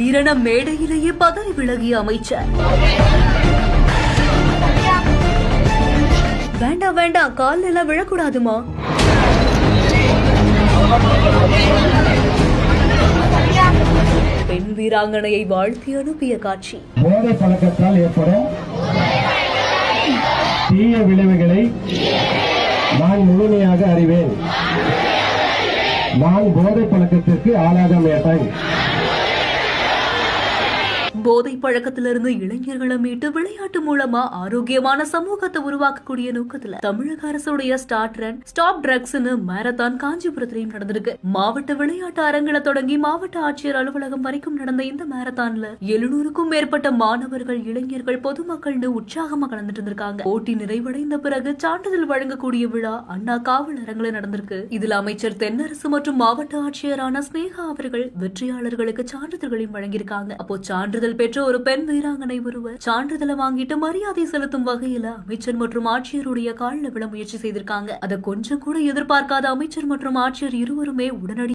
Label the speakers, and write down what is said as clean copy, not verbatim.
Speaker 1: திடீரென மேடையிலேயே பதறி விலகிய அமைச்சர். வேண்டாம் வேண்டாம், கால் எல்லாம் விழக்கூடாதுமா. பெண் வீராங்கனையை வாழ்த்தி அனுப்பிய காட்சி.
Speaker 2: போதை பழக்கத்தால் ஏற்படும் தீய விளைவுகளை நான் முழுமையாக அறிவேன். நான் போதை பழக்கத்திற்கு ஆளாக மாட்டேன்.
Speaker 1: போதை பழக்கத்திலிருந்து இளைஞர்களை மீட்டு விளையாட்டு மூலமா ஆரோக்கியமான சமூகத்தை உருவாக்கக்கூடிய நோக்கத்துல தமிழக அரசுடைய start run stop drugs marathon காஞ்சிபுரத்திலையும் நடந்திருக்கு. மாவட்ட விளையாட்டு அரங்கில தொடங்கி மாவட்ட ஆட்சியர் அலுவலகம் வரைக்கும் நடந்த இந்த மாரத்தான்ல 700க்கும் மேற்பட்ட மாணவர்கள், இளைஞர்கள், பொதுமக்கள்னு உற்சாகமா கலந்துட்டு இருந்திருக்காங்க. போட்டி நிறைவடைந்த பிறகு சான்றிதழ் வழங்கக்கூடிய விழா அண்ணா காவல் அரங்கில நடந்திருக்கு. இதுல அமைச்சர் தென்னரசு மற்றும் மாவட்ட ஆட்சியரான ஸ்னேகா அவர்கள் வெற்றியாளர்களுக்கு சான்றிதழ்களையும் வழங்கியிருக்காங்க. அப்போ சான்றிதழ் பெற்ற ஒரு பெண் வீராங்கனை ஒருவர் சான்றிதழை வாங்கிட்டு மரியாதை செலுத்தும் வகையில அமைச்சர் மற்றும் ஆட்சியருடைய காலில் விழ முயற்சி செய்திருக்காங்க. அதை கொஞ்சம் கூட எதிர்பார்க்காத அமைச்சர் மற்றும் ஆட்சியர் இருவருமே உடனடி